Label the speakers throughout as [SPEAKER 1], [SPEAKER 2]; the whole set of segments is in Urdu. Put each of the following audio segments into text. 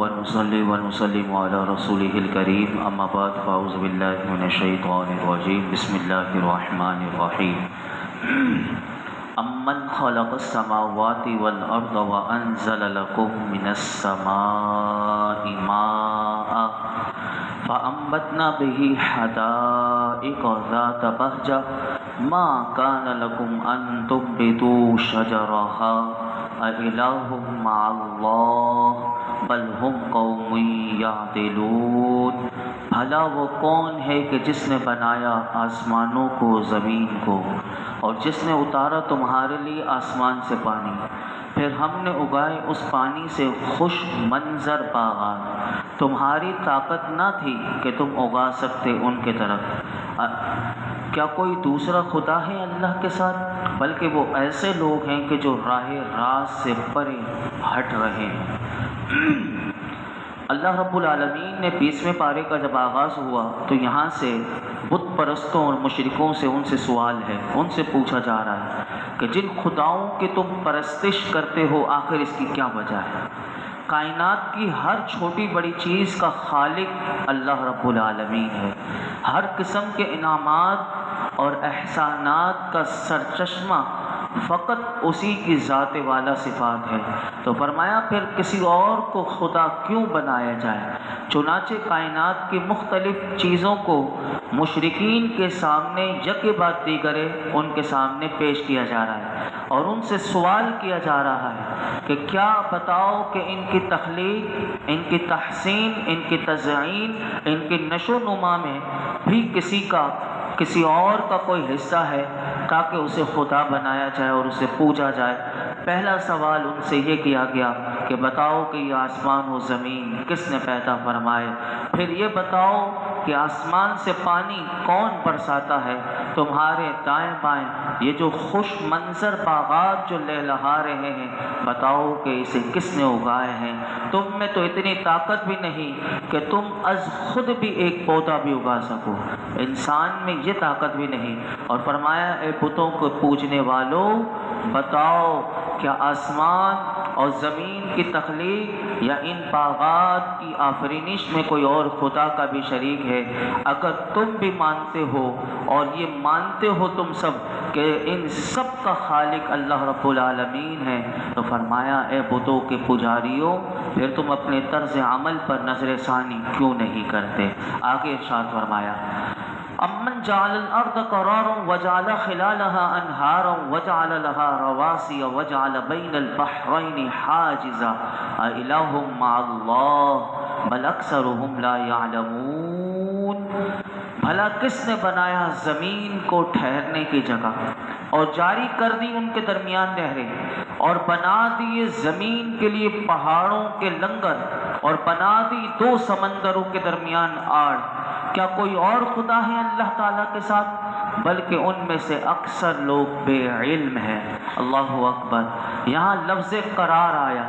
[SPEAKER 1] ونصلي ونسلم على رسوله الكريم أما بعد فأعوذ بالله من الشيطان الرجيم بسم الله الرحمن الرحيم أمن خلق السماوات والأرض وأنزل لكم من السماء ماء فأنبتنا به حدائق ذات بهجة ما كان لكم أن تنبتوا شجرها أإله مع الله بل هم قوم يعدلون۔ بھلا وہ کون ہے کہ جس نے بنایا آسمانوں کو زمین کو اور جس نے اتارا تمہارے لیے آسمان سے پانی، پھر ہم نے اگائے اس پانی سے خوش منظر باغات۔ تمہاری طاقت نہ تھی کہ تم اگا سکتے ان کے طرف۔ کیا کوئی دوسرا خدا ہے اللہ کے ساتھ؟ بلکہ وہ ایسے لوگ ہیں کہ جو راہ راست سے پرے ہٹ رہے ہیں۔ اللہ رب العالمین نے 20ویں پارے کا جب آغاز ہوا تو یہاں سے بت پرستوں اور مشرکوں سے ان سے سوال ہے، ان سے پوچھا جا رہا ہے کہ جن خداؤں کی تم پرستش کرتے ہو آخر اس کی کیا وجہ ہے؟ کائنات کی ہر چھوٹی بڑی چیز کا خالق اللہ رب العالمین ہے۔ ہر قسم کے انعامات اور احسانات کا سرچشمہ فقط اسی کی ذات والا صفات ہے۔ تو فرمایا پھر کسی اور کو خدا کیوں بنایا جائے؟ چنانچہ کائنات کی مختلف چیزوں کو مشرکین کے سامنے یکے بعد دیگرے ان کے سامنے پیش کیا جا رہا ہے اور ان سے سوال کیا جا رہا ہے کہ کیا بتاؤ کہ ان کی تخلیق، ان کی تحسین، ان کی تزئین، ان کی نشو و نما میں بھی کسی اور کا کوئی حصہ ہے تاکہ اسے خدا بنایا جائے اور اسے پوجا جائے؟ پہلا سوال ان سے یہ کیا گیا کہ بتاؤ کہ یہ آسمان و زمین کس نے پیدا فرمائے؟ پھر یہ بتاؤ کہ آسمان سے پانی کون برساتا ہے؟ تمہارے دائیں بائیں یہ جو خوش منظر باغات جو لہلہا رہے ہیں، بتاؤ کہ اسے کس نے اگائے ہیں؟ تم میں تو اتنی طاقت بھی نہیں کہ تم از خود بھی ایک پودا بھی اگا سکو، انسان میں یہ طاقت بھی نہیں۔ اور فرمایا اے بتوں کو پوجنے والوں، بتاؤ کیا آسمان اور زمین کی تخلیق یا ان باغات کی آفرینش میں کوئی اور خدا کا بھی شریک ہے؟ اگر تم بھی مانتے ہو اور یہ مانتے ہو تم سب کہ ان سب کا خالق اللہ رب العالمین ہے، تو فرمایا اے بتوں کے پجاریوں، پھر تم اپنے طرز عمل پر نظر ثانی کیوں نہیں کرتے؟ آگے ارشاد فرمایا امن جعل الارض قرارا وجعل خلالها انہارا وجعل لها رواسي وجعل بين البحرين حاجزا الہ مع اللہ بل اکثرهم لا يعلمون۔ بھلا کس نے بنایا زمین کو ٹھہرنے کی جگہ اور جاری کر دی ان کے درمیان نہریں اور بنا دیے زمین کے لیے پہاڑوں کے لنگر اور بنا دی 2 سمندروں کے درمیان آڑ؟ کیا کوئی اور خدا ہے اللہ تعالیٰ کے ساتھ؟ بلکہ ان میں سے اکثر لوگ بے علم ہیں۔ اللہ اکبر۔ یہاں لفظ قرار آیا۔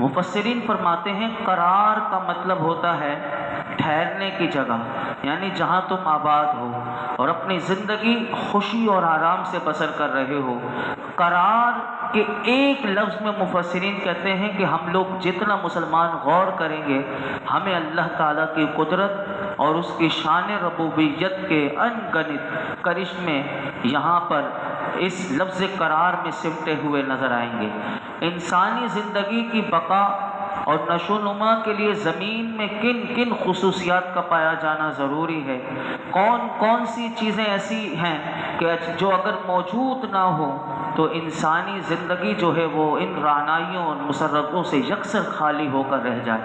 [SPEAKER 1] مفسرین فرماتے ہیں قرار کا مطلب ہوتا ہے ٹھہرنے کی جگہ، یعنی جہاں تم آباد ہو اور اپنی زندگی خوشی اور آرام سے بسر کر رہے ہو۔ قرار کے ایک لفظ میں مفسرین کہتے ہیں کہ ہم لوگ جتنا مسلمان غور کریں گے ہمیں اللہ تعالیٰ کی قدرت اور اس کی شان ربوبیت کے انگنت کرشمے یہاں پر اس لفظ قرار میں سمٹے ہوئے نظر آئیں گے۔ انسانی زندگی کی بقا اور نشو و نما کے لیے زمین میں کن کن خصوصیات کا پایا جانا ضروری ہے؟ کون کون سی چیزیں ایسی ہیں کہ جو اگر موجود نہ ہو تو انسانی زندگی جو ہے وہ ان رعنائیوں اور مسرتوں سے یکسر خالی ہو کر رہ جائے،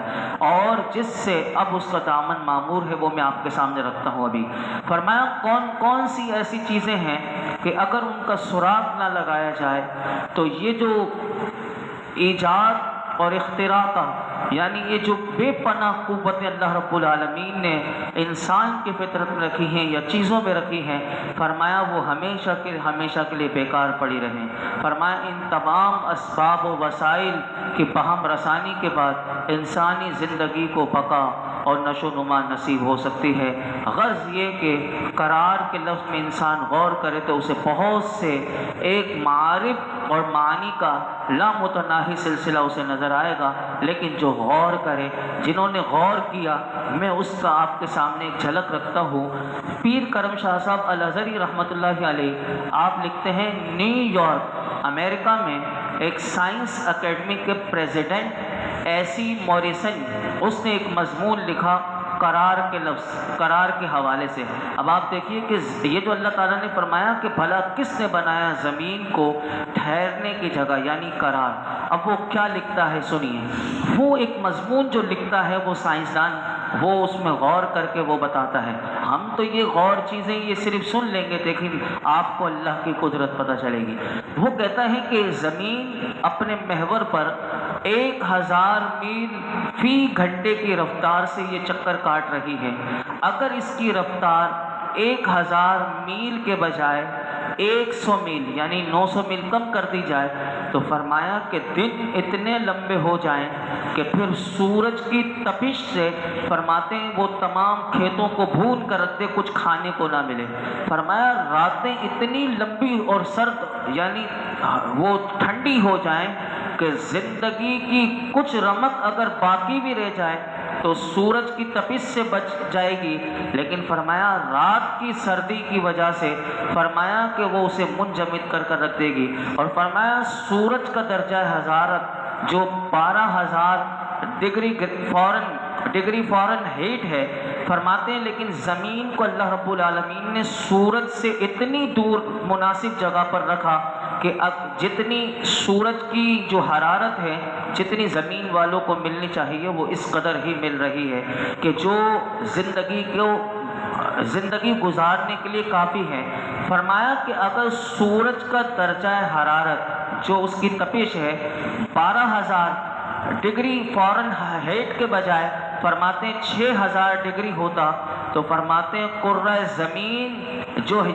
[SPEAKER 1] اور جس سے اب اس کا دامن معمور ہے وہ میں آپ کے سامنے رکھتا ہوں ابھی۔ فرمایا کون کون سی ایسی چیزیں ہیں کہ اگر ان کا سراغ نہ لگایا جائے تو یہ جو ایجاد اور اختراع کا، یعنی یہ جو بے پناہ قوتیں اللہ رب العالمین نے انسان کی فطرت میں رکھی ہیں یا چیزوں میں رکھی ہیں، فرمایا وہ ہمیشہ کے لیے بیکار پڑی رہیں۔ فرمایا ان تمام اسباب و وسائل کی بہم رسانی کے بعد انسانی زندگی کو بقا اور نشو نما نصیب ہو سکتی ہے۔ غرض یہ کہ قرار کے لفظ میں انسان غور کرے تو اسے بہت سے ایک معارف اور معنی کا لامتناہی سلسلہ اسے نظر آئے گا، لیکن جو غور کرے، جنہوں نے غور کیا، میں اس کا آپ کے سامنے ایک جھلک رکھتا ہوں۔ پیر کرم شاہ صاحب الازہری رحمۃ اللہ علیہ، آپ لکھتے ہیں نیو یارک امریکہ میں ایک سائنس اکیڈمی کے پریزیڈنٹ ایسی موریسن، اس نے ایک مضمون لکھا قرار کے لفظ، قرار کے حوالے سے۔ اب آپ دیکھیے کہ یہ جو اللہ تعالیٰ نے فرمایا کہ بھلا کس نے بنایا زمین کو ٹھہرنے کی جگہ یعنی قرار، اب وہ کیا لکھتا ہے سنیے۔ وہ ایک مضمون جو لکھتا ہے وہ سائنسدان، وہ اس میں غور کر کے وہ بتاتا ہے۔ ہم تو یہ غور چیزیں یہ صرف سن لیں گے، لیکن آپ کو اللہ کی قدرت پتہ چلے گی۔ وہ کہتا ہے کہ زمین اپنے محور پر 1000 میل فی گھنٹے کی رفتار سے یہ چکر کاٹ رہی ہے۔ اگر اس کی رفتار 1000 میل کے بجائے 100 میل یعنی 900 میل کم کر دی جائے تو فرمایا کہ دن اتنے لمبے ہو جائیں کہ پھر سورج کی تپش سے فرماتے ہیں وہ تمام کھیتوں کو بھون کر رکھ دے، کچھ کھانے کو نہ ملے۔ فرمایا راتیں اتنی لمبی اور سرد یعنی وہ ٹھنڈی ہو جائیں کہ زندگی کی کچھ رمق اگر باقی بھی رہ جائے تو سورج کی تپش سے بچ جائے گی، لیکن فرمایا رات کی سردی کی وجہ سے فرمایا کہ وہ اسے منجمد کر رکھ دے گی۔ اور فرمایا سورج کا درجہ حرارت جو 12000 ڈگری فارن ہیٹ ہے، فرماتے ہیں لیکن زمین کو اللہ رب العالمین نے سورج سے اتنی دور مناسب جگہ پر رکھا کہ اب جتنی سورج کی جو حرارت ہے، جتنی زمین والوں کو ملنی چاہیے وہ اس قدر ہی مل رہی ہے کہ جو زندگی گزارنے کے لیے کافی ہے۔ فرمایا کہ اگر سورج کا درجہ حرارت جو اس کی تپش ہے 12000 ڈگری فارن ہیٹ کے بجائے فرماتے ہیں 6000 ڈگری ہوتا تو فرماتے ہیں کرۂ زمین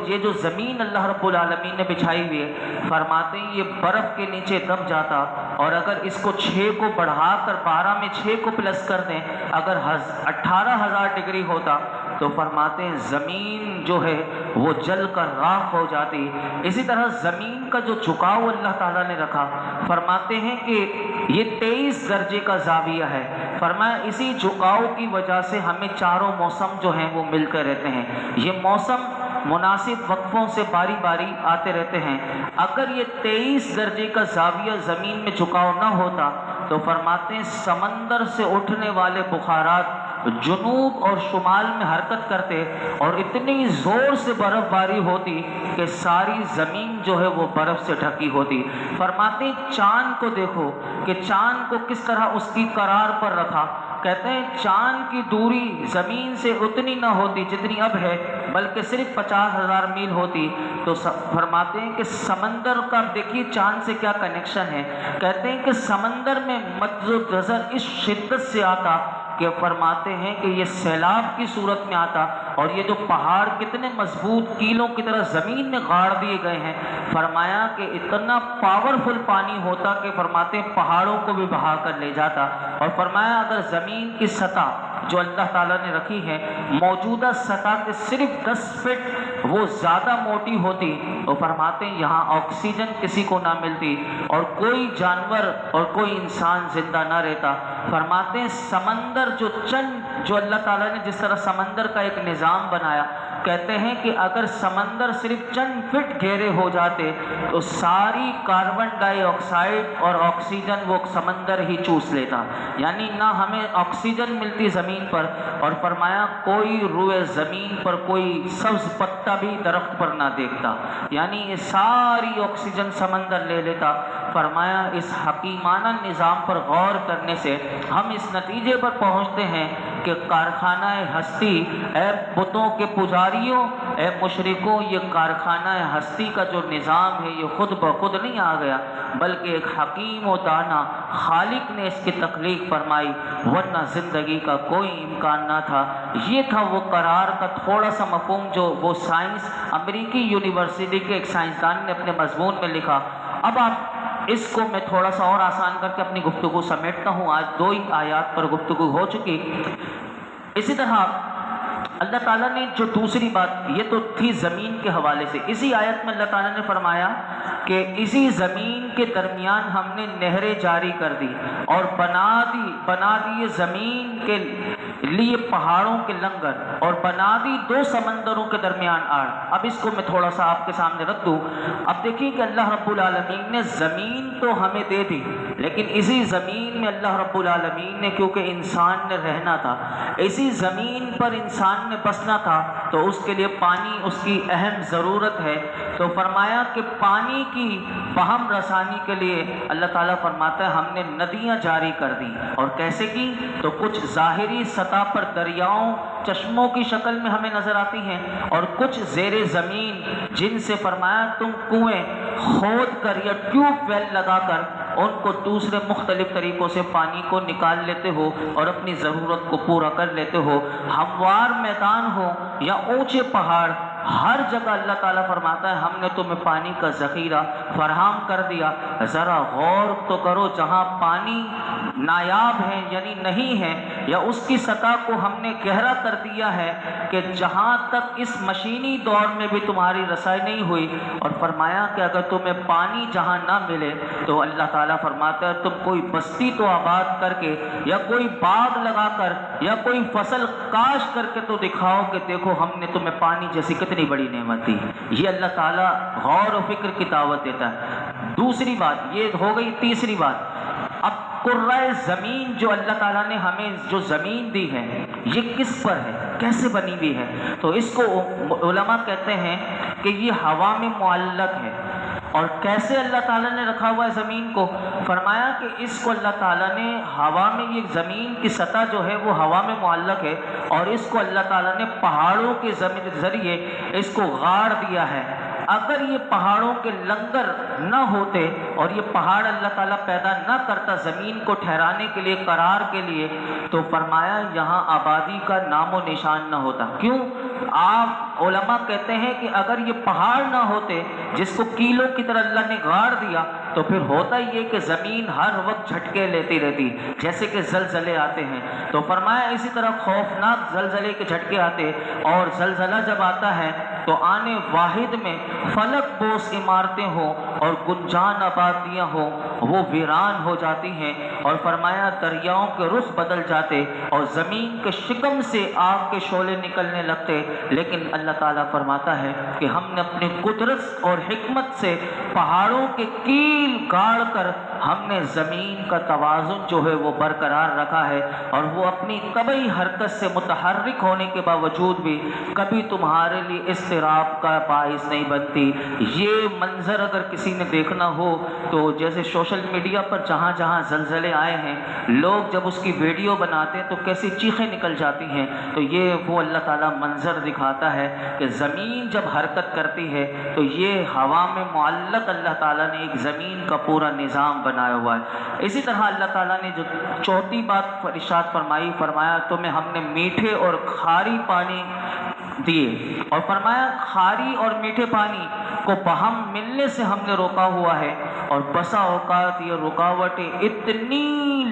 [SPEAKER 1] یہ جو زمین اللہ رب العالمین نے بچھائی ہوئی ہے، فرماتے ہیں یہ برف کے نیچے دب جاتا، اور اگر اس کو 6 کو بڑھا کر 12 میں 6 کو پلس کر دیں، اگر 18000 ڈگری ہوتا تو فرماتے ہیں زمین جو ہے وہ جل کر راکھ ہو جاتی۔ اسی طرح زمین کا جو جھکاؤ اللہ تعالیٰ نے رکھا، فرماتے ہیں کہ یہ 23 درجے کا زاویہ ہے۔ فرمایا اسی جھکاؤ کی وجہ سے ہمیں چاروں موسم جو ہیں وہ ملتے رہتے ہیں، یہ موسم مناسب وقفوں سے باری باری آتے رہتے ہیں۔ اگر یہ 23 درجے کا زاویہ زمین میں جھکاؤ نہ ہوتا تو فرماتے ہیں سمندر سے اٹھنے والے بخارات جنوب اور شمال میں حرکت کرتے اور اتنی زور سے برف باری ہوتی کہ ساری زمین جو ہے وہ برف سے ڈھکی ہوتی۔ فرماتے ہیں چاند کو دیکھو کہ چاند کو کس طرح اس کی قرار پر رکھا، کہتے ہیں چاند کی دوری زمین سے اتنی نہ ہوتی جتنی اب ہے، بلکہ صرف 50,000 میل ہوتی۔ تو فرماتے ہیں کہ سمندر کا دیکھیے چاند سے کیا کنیکشن ہے، کہتے ہیں کہ سمندر میں مد و نظر اس شدت سے آتا کہ فرماتے ہیں کہ یہ سیلاب کی صورت میں آتا، اور یہ جو پہاڑ کتنے مضبوط کیلوں کی طرح زمین میں گاڑ دیے گئے ہیں، فرمایا کہ اتنا پاورفل پانی ہوتا کہ فرماتے ہیں پہاڑوں کو بھی بہا کر لے جاتا۔ اور فرمایا اگر زمین کی سطح جو اللہ تعالیٰ نے رکھی ہے موجودہ سطح کے صرف 10 فٹ وہ زیادہ موٹی ہوتی تو فرماتے ہیں یہاں آکسیجن کسی کو نہ ملتی اور کوئی جانور اور کوئی انسان زندہ نہ رہتا۔ فرماتے ہیں سمندر جو اللہ تعالیٰ نے جس طرح سمندر کا ایک نظام بنایا، کہتے ہیں کہ اگر سمندر صرف چند فٹ گہرے ہو جاتے تو ساری کاربن ڈائی آکسائڈ اور آکسیجن وہ سمندر ہی چوس لیتا، یعنی نہ ہمیں آکسیجن ملتی زمین پر، اور فرمایا کوئی روئے زمین پر کوئی سبز پتا بھی درخت پر نہ دیکھتا، یعنی یہ ساری آکسیجن سمندر لے لیتا۔ فرمایا اس حکیمانہ نظام پر غور کرنے سے ہم اس نتیجے پر پہنچتے ہیں کہ کارخانہ ہستی، اے بتوں کے پجاریوں، اے مشرکوں، یہ کارخانہ ہستی کا جو نظام ہے یہ خود بخود نہیں آ گیا، بلکہ ایک حکیم و دانا خالق نے اس کی تخلیق فرمائی، ورنہ زندگی کا کوئی امکان نہ تھا۔ یہ تھا وہ قرار کا تھوڑا سا مفہوم جو وہ سائنس امریکی یونیورسٹی کے ایک سائنسدان نے اپنے مضمون میں لکھا۔ اب آپ اس کو میں تھوڑا سا اور آسان کر کے اپنی گفتگو سمیٹتا ہوں۔ آج 2 ہی آیات پر گفتگو ہو چکی۔ اسی طرح اللہ تعالیٰ نے جو دوسری بات، یہ تو تھی زمین کے حوالے سے، اسی آیت میں اللہ تعالیٰ نے فرمایا کہ اسی زمین کے درمیان ہم نے نہریں جاری کر دی اور بنا دی زمین کے لیے پہاڑوں کے لنگر، اور بنا دی دو سمندروں کے درمیان آڑ۔ اب اس کو میں تھوڑا سا آپ کے سامنے رکھ دوں۔ اب دیکھیے کہ اللہ رب العالمین نے زمین تو ہمیں دے دی، لیکن اسی زمین میں اللہ رب العالمین نے، کیونکہ انسان نے رہنا تھا، اسی زمین پر انسان نے بسنا تھا، تو اس کے لیے پانی اس کی اہم ضرورت ہے۔ تو فرمایا کہ پانی کی فہم رسانی کے لیے اللہ تعالیٰ فرماتا ہے ہم نے ندیاں جاری کر دی۔ اور کیسے کی؟ تو کچھ ظاہری سطح پر دریاؤں، چشموں کی شکل میں ہمیں نظر آتی ہیں، اور کچھ زیر زمین جن سے فرمایا تم کنویں کھود کر یا ٹیوب ویل لگا کر ان کو دوسرے مختلف طریقوں سے پانی کو نکال لیتے ہو اور اپنی ضرورت کو پورا کر لیتے ہو۔ ہموار میدان ہو یا اونچے پہاڑ، ہر جگہ اللہ تعالیٰ فرماتا ہے ہم نے تمہیں پانی کا ذخیرہ فراہم کر دیا۔ ذرا غور تو کرو، جہاں پانی نایاب ہے یعنی نہیں ہے، یا اس کی سطح کو ہم نے گہرا کر دیا ہے کہ جہاں تک اس مشینی دور میں بھی تمہاری رسائی نہیں ہوئی۔ اور فرمایا کہ اگر تمہیں پانی جہاں نہ ملے تو اللہ تعالیٰ فرماتا ہے تم کوئی بستی تو آباد کر کے یا کوئی باغ لگا کر یا کوئی فصل کاشت کر کے تو دکھاؤ کہ دیکھو ہم نے تمہیں پانی جیسی کتنی بڑی نعمت دی۔ یہ اللہ تعالیٰ غور و فکر کی دعوت دیتا ہے۔ دوسری بات یہ ہو گئی۔ تیسری بات، اب کرۂ زمین جو اللہ تعالیٰ نے ہمیں جو زمین دی ہے یہ کس پر ہے، کیسے بنی ہوئی ہے؟ تو اس کو علماء کہتے ہیں کہ یہ ہوا میں معلق ہے۔ اور کیسے اللہ تعالیٰ نے رکھا ہوا ہے زمین کو؟ فرمایا کہ اس کو اللہ تعالیٰ نے ہوا میں، یہ زمین کی سطح جو ہے وہ ہوا میں معلق ہے، اور اس کو اللہ تعالیٰ نے پہاڑوں کے ذریعے اس کو گاڑ دیا ہے۔ اگر یہ پہاڑوں کے لنگر نہ ہوتے اور یہ پہاڑ اللہ تعالیٰ پیدا نہ کرتا زمین کو ٹھہرانے کے لیے، قرار کے لیے، تو فرمایا یہاں آبادی کا نام و نشان نہ ہوتا۔ کیوں؟ آپ علماء کہتے ہیں کہ اگر یہ پہاڑ نہ ہوتے جس کو کیلوں کی طرح اللہ نے گاڑ دیا، تو پھر ہوتا یہ کہ زمین ہر وقت جھٹکے لیتی رہتی، جیسے کہ زلزلے آتے ہیں۔ تو فرمایا اسی طرح خوفناک زلزلے کے جھٹکے آتے، اور زلزلہ جب آتا ہے تو آنے واحد میں فلک بوس عمارتیں ہوں اور گنجان آبادیاں ہوں، وہ ویران ہو جاتی ہیں۔ اور فرمایا دریاؤں کے رخ بدل جاتے اور زمین کے شکم سے آگ کے شعلے نکلنے لگتے، لیکن اللہ تعالیٰ فرماتا ہے کہ ہم نے اپنی قدرت اور حکمت سے پہاڑوں کے کیل گاڑ کر ہم نے زمین کا توازن جو ہے وہ برقرار رکھا ہے، اور وہ اپنی طبعی حرکت سے متحرک ہونے کے باوجود بھی کبھی تمہارے لیے اضطراب کا باعث نہیں بنتی۔ یہ منظر اگر کسی نے دیکھنا ہو تو جیسے سوشل میڈیا پر جہاں جہاں زلزلے آئے ہیں، لوگ جب اس کی ویڈیو بناتے ہیں تو کیسی چیخیں نکل جاتی ہیں، تو یہ وہ اللہ تعالیٰ منظر دکھاتا ہے کہ زمین جب حرکت کرتی ہے تو یہ ہوا میں معلق اللہ تعالیٰ نے ایک زمین کا پورا نظام بنایا ہوا ہے۔ اسی طرح اللہ تعالیٰ نے جو چوتھی بات ارشاد فرمائی، فرمایا تمہیں ہم نے میٹھے اور کھاری پانی دیے، اور فرمایا کھاری اور میٹھے پانی کو بہم ملنے سے ہم نے روکا ہوا ہے، اور بسا اوقات یہ رکاوٹیں اتنی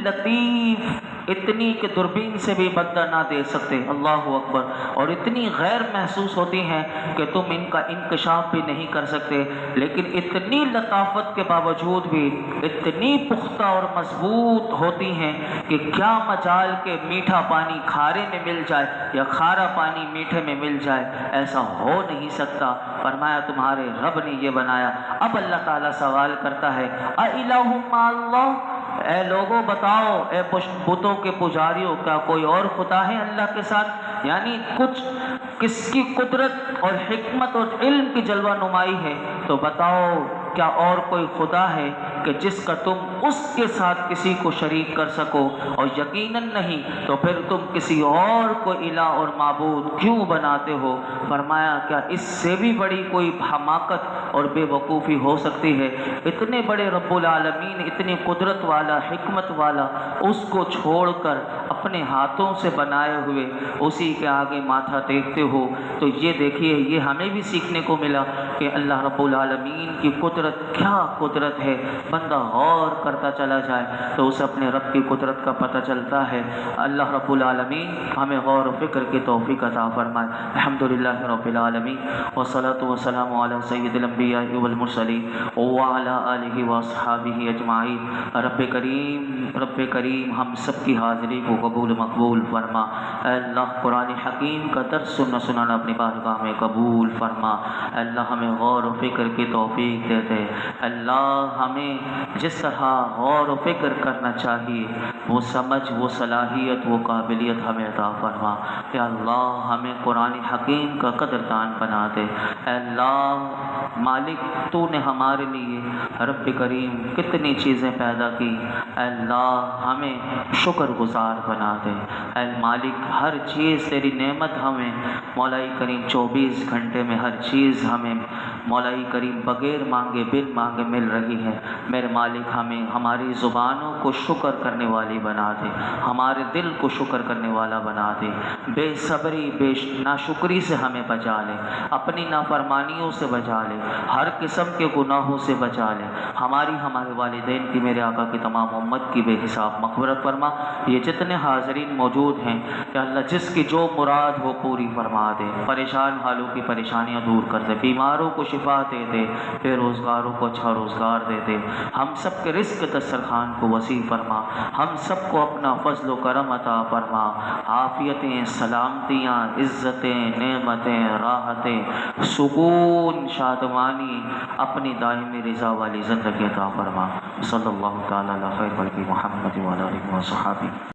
[SPEAKER 1] لطیف، اتنی کہ دوربین سے بھی بندہ نہ دیکھ سکتے، اللہ اکبر، اور اتنی غیر محسوس ہوتی ہیں کہ تم ان کا انکشاف بھی نہیں کر سکتے، لیکن اتنی لطافت کے باوجود بھی اتنی پختہ اور مضبوط ہوتی ہیں کہ کیا مجال کہ میٹھا پانی کھارے میں مل جائے یا کھارا پانی میٹھے میں مل جائے، ایسا ہو نہیں سکتا۔ فرمایا تمہارے رب نے یہ بنایا۔ اب اللہ تعالیٰ سوال کرتا ہے اَإِلَٰهٌ مَّعَ اللَّهِ، اے لوگوں بتاؤ، اے بتوں کے پجاریوں، کیا کوئی اور خدا ہے اللہ کے ساتھ؟ یعنی کچھ کس کی قدرت اور حکمت اور علم کی جلوہ نمائی ہے، تو بتاؤ کیا اور کوئی خدا ہے کہ جس کا تم اس کے ساتھ کسی کو شریک کر سکو؟ اور یقیناً نہیں، تو پھر تم کسی اور کو الہ اور معبود کیوں بناتے ہو؟ فرمایا کیا اس سے بھی بڑی کوئی حماقت اور بے وقوفی ہو سکتی ہے، اتنے بڑے رب العالمین، اتنی قدرت والا، حکمت والا، اس کو چھوڑ کر اپنے ہاتھوں سے بنائے ہوئے اسی کے آگے ماتھا ٹیکتے ہو، تو یہ دیکھیے یہ ہمیں بھی سیکھنے کو ملا کہ اللہ رب العالمین کی قدرت کیا قدرت ہے۔ بندہ غور کرتا چلا جائے تو اسے اپنے رب کی قدرت کا پتہ چلتا ہے۔ اللہ رب العالمین ہمیں غور و فکر کی توفیق عطا فرمائے۔ الحمدللہ رب العالمین والصلاة والسلام علی سید الانبیاء والمرسلین وعلی آلہ واصحابہ اجمعین۔ رب کریم ہم سب کی حاضری کو قبول مقبول فرما۔ اے اللہ قرآن حکیم کا درس سننا اپنی بارگاہ میں قبول فرما۔ اے اللہ ہمیں غور و فکر کی توفیق دے دے۔ اللہ ہمیں جس طرح غور و فکر کرنا چاہیے وہ سمجھ، وہ صلاحیت، وہ قابلیت ہمیں عطا فرما۔ یا اللہ ہمیں قرآن حکیم کا قدردان بنا دے۔ اے اللہ مالک تو نے ہمارے لیے رب کریم کتنی چیزیں پیدا کی، اے اللہ ہمیں شکر گزار بنا دے۔ اے مالک ہر چیز تیری نعمت ہمیں مولا کریم 24 گھنٹے میں ہر چیز ہمیں مولا کریم بغیر مانگے بن مانگے مل رہی ہے۔ میرے مالک ہمیں ہماری زبانوں کو شکر کرنے والی بنا دے، ہمارے دل کو شکر کرنے والا بنا دے، بے صبری بے ناشکری سے ہمیں بچا لے، اپنی نافرمانیوں سے بچا لے، ہر قسم کے گناہوں سے بچا لے، ہمارے والدین کی، میرے آقا کی تمام امت کی بے حساب مغفرت فرما۔ یہ جتنے حاضرین موجود ہیں کہ اللہ جس کی جو مراد وہ پوری فرما دے، پریشان حالوں کی پریشانیاں دور کر دے، بیماروں کو شفا دے دے، بے روزگاروں کو اچھا روزگار دے دے، ہم سب کے رزق دسترخوان کو وسیع فرما، ہم سب کو اپنا فضل و کرم عطا فرما، عافیتیں، سلامتیاں، عزتیں، نعمتیں، راحتیں، سکون، شادمانی، اپنی دائمی رضا والی زندگی عطا فرما۔ صلی اللہ تعالی علی خیر خلق محمد وعلی آلہ وصحبہ۔